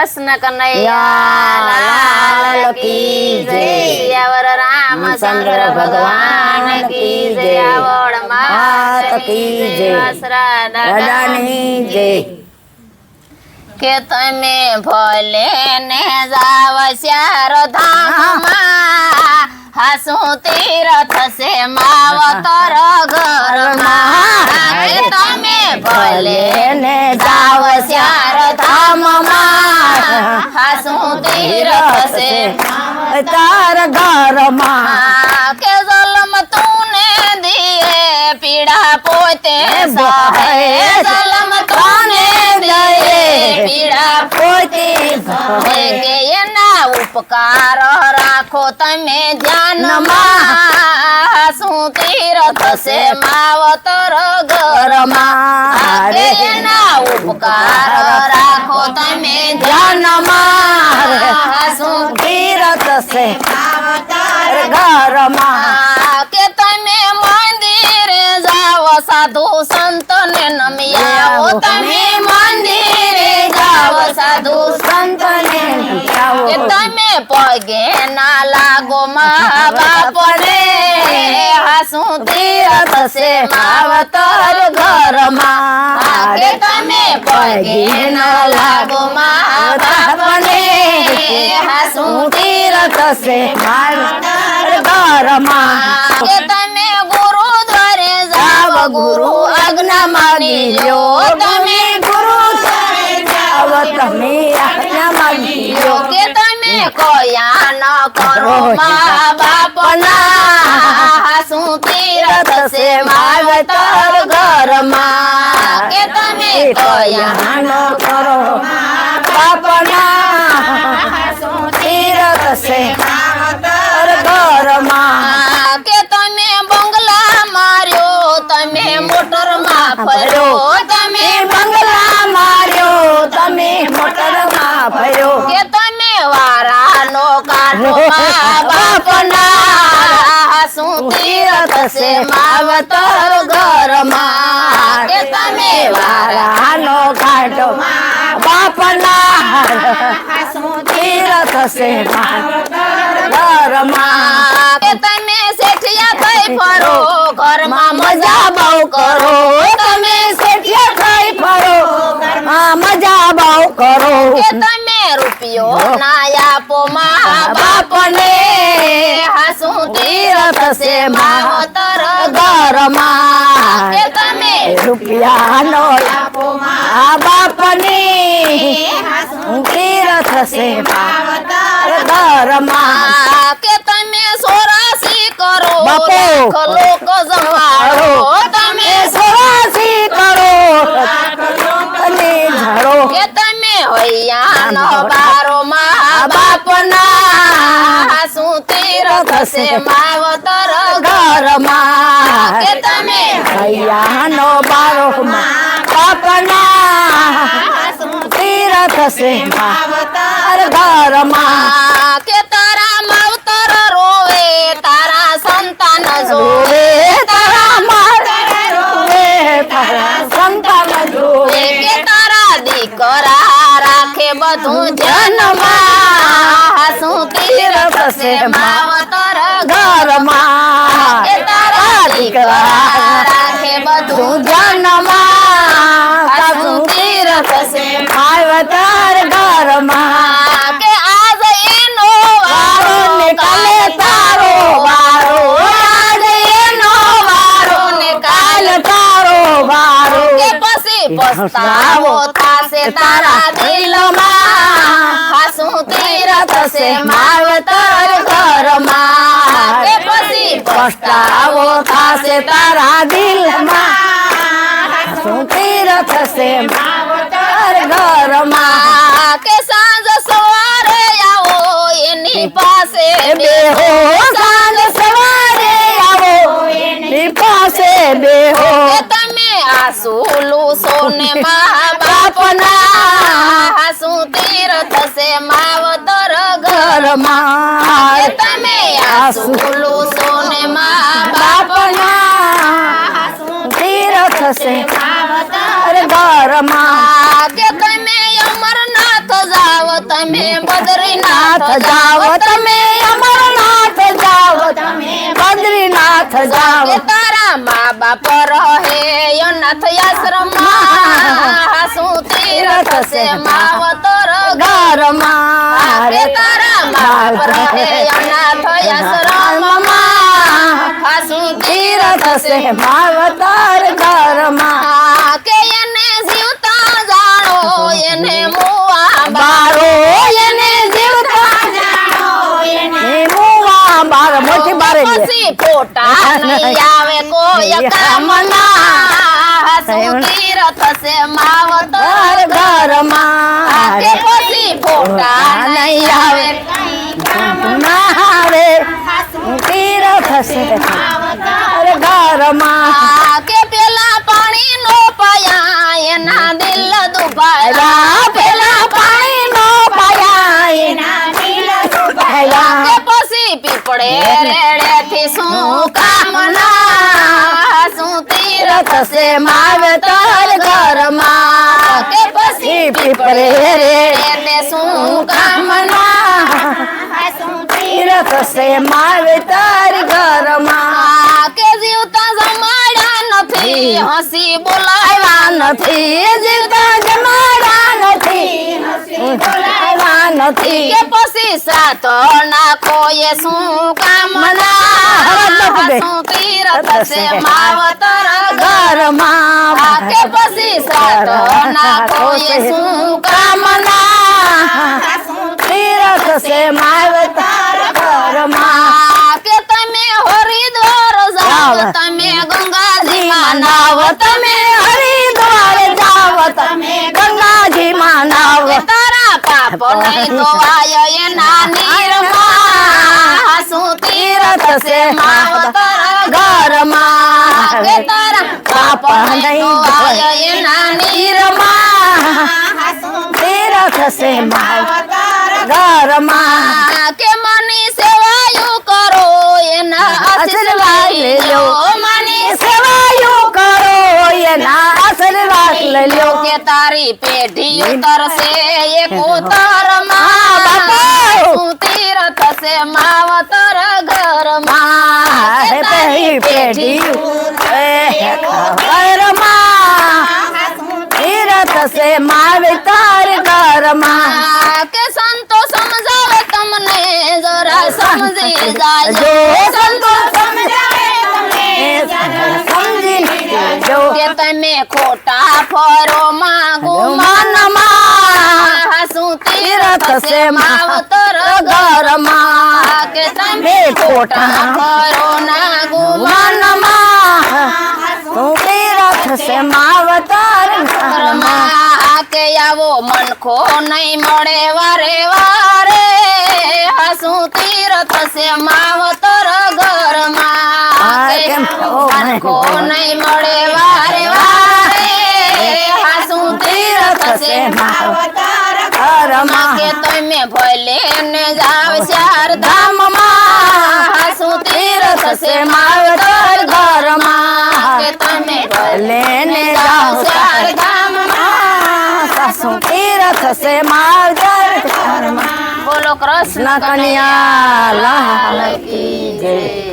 कृष्ण कन्हैया लाल की जय। अवर रामचंद्र भगवान की जय। आवड़ मात की जय। दादानी जय। के तमे भोले ने जाव श्यार धाम हसू तीरथ से मावतर घर के तमे भोले ने जाव श्यार धाम हसू तीरथ से तार घर के जलम तूने दिए पीड़ा पोते सहे जलम तूने दिए पीड़ा पोते सहे के ये ना उपकार राखो तमे ध्यान हसू तीरथ से मावतर घर के ये ना उपकार राखो तमे ध्यान हसू तीरथ से घर के तमे मंदिर जाओ साधु संत ने नमियाओ तमे मंदिर जाओ साधु संत ने नमियाओ के तमे पगे ना लागो माँ बाप रे हसू तीरथ से मावतर घर के तमे पगे ना लागो माँ बाप रे हसू तीरथ से मावतर घर के तमे गुरु द्वारे जाव गुरु आज्ञा मानी लो तमे गुरु द्वारे जाव तमे आज्ञा मानी लो के तमे कोया न करो माँ बाप ना हसू तीरथ से मावतर घर के तमे कोया न करो बाप ना हसू तीरथ से मावतर घर के तमे बंगला मार्यो तमे मोटर मा फर्यो तमे बंगला मार्यो तमे मोटर मा फर्यो के तमे वारा नो काटो माँ बाप ना हसू तीरथ से मावतर घर के तमे वारा नो काटो बाप ना हसू तीरथ से मावतर घर के तमे सेठिया थई फरो घर में मजा बाऊ करो तमे सेठिया थई फरो घर में मजा बाऊ करो के तमे रुपियो नाया पो माँ बाप ने हसू तीरथ से मावतर घर के तमे रुपिया नोया पो माँ बाप ने हसू तीरथ से मावतर घर के तमे सोरासी करो लोक जमाड़ो तमे सोरासी करो झाड़ो के तमे होइया न बारो माँ बाप ना हसू तीरथ से मावतर घर के तमे होइया न बारो माँ बाप ना हसू तीरथ से मावतर घर के तारा मावतर रोवे तारा संतान जोवे तारा मावतर रोवे तारा संतान जोवे के तारा दीकरा राखे बधु जन्म हसू तीरथ से मावतर घर के तारा दीकरा राखे बधु जन्म हसू तीरथ से मावतर घर के आज एनो वारो निकाले तारो वारो आज एनो वारो निकाल तारो वारो के पसी पछतावो था से तारा दिल हसू तीरथ से मावतर घर के पसी पछतावो था से तारा दिल हसू तीरथ से मावतर घर के सांझ सवारे आओ एनी पासे बेहो सांझ सवारे आओ एनी पासे बेहो के तमे आसूलू सोने माँ बाप ना हसू तीरथ से मावतर घर के तमे आसूलू सोने माँ बाप ना हसू तीरथ से मावतर घर के तमे अमरनाथ जाव બદ્રીનાથ જાવ તમે અમરનાથ જાવ તમે બદ્રીનાથ જાવ કે તારા મા બાપ રહે અનાથ આશ્રમમાં શું તીરથ છે માવતર ઘરમાં કે તારા મા બાપ રહે અનાથ આશ્રમમાં શું તીરથ છે માવતર ઘરમાં કે એને જીવતા જાણો એને મુવા બારો એને જીવતા જાણો એને મુવા બાર મોટી બારે પછી ફોટા નહીં આવે કોઈ કામના શું તીરથ છે માવતર ઘરમાં કે પછી ફોટા નહીં આવે મારે તીરથ છે ઘરમાં કે પેલા પાણી નો પાયા એના દિલ દુભાયા પેલા પાણી નો પાયા એના દિલ દુભાયા કે પછી પીપળે રેડેથી શું કામના શું તીરથ છે માવતર ઘરમાં કે પછી પીપળે રેડે શું કામના તીરથ છે માવતર ઘરમાં કે જીવતા જમાડ્યા નથી હસી બોલાવ્યા નથી જીવતા જમાડા નથી બોલાવ્યા નથી કે પછી સાત નાખો એ શું કામના શું તીરથ છે માવતર ઘરમાં કે પછી સાત નાખો એ શું કામના તીરથ છે માવતર ઘરમાં કે તમે હરિદ્વાર જાઓ તમે ગંગાજીમાં નાવ તમે હરિદ્વાર જાવ તમે ગંગાજીમાં નાવ તારા પાપ નહીં ધોવાય એના નીરમાં શું તીરથ છે માવતર ઘરમાં કે તારા પાપ નહીં ધોવાય એના નીરમાં તીરથ છે માવતર ઘરમાં કે મની સેવાયું કરો એના આશીર્વાદ લેજો મની સેવાયું કરો એના આશીર્વાદ લઈ લો કે તારી પેઢી ઉતરશે એક ઉતરમાં શું તીરથ છે માવતર ઘરમાં કે તારી પેઢી ઘરમાં તીરથ છે માવતર ઘરમાં કે સંતો સમજાવે તમને જરા સમજી જાજો સંતો સમજાવે તમને સમજી જો કે તમે ખોટા ફરો માંગુ મનમાં શું તીરથ છે માવતર ઘરમાં કે તમે ખોટા ફરો ના ગુમાન મનમાં તીરથ છે માવતર ઘરમાં કે આવો મનખો નહીં મળે વારે વારે શું તીરથ છે માવતર ઘરમાં મનખો નહીં મળે વારે વારે શું તીરથ છે માવતર ઘરમાં કે તમે ભલે ને જાવ ચાર ધામમાં શું તીરથ છે માવતર ઘરમાં કે તમે ભલે લેને જાવ જાઓ ચાર ધામમાં સાસુ તીરથ છે માવતર ઘરમાં બોલો કૃષ્ણ કન્યા લાલ કી જય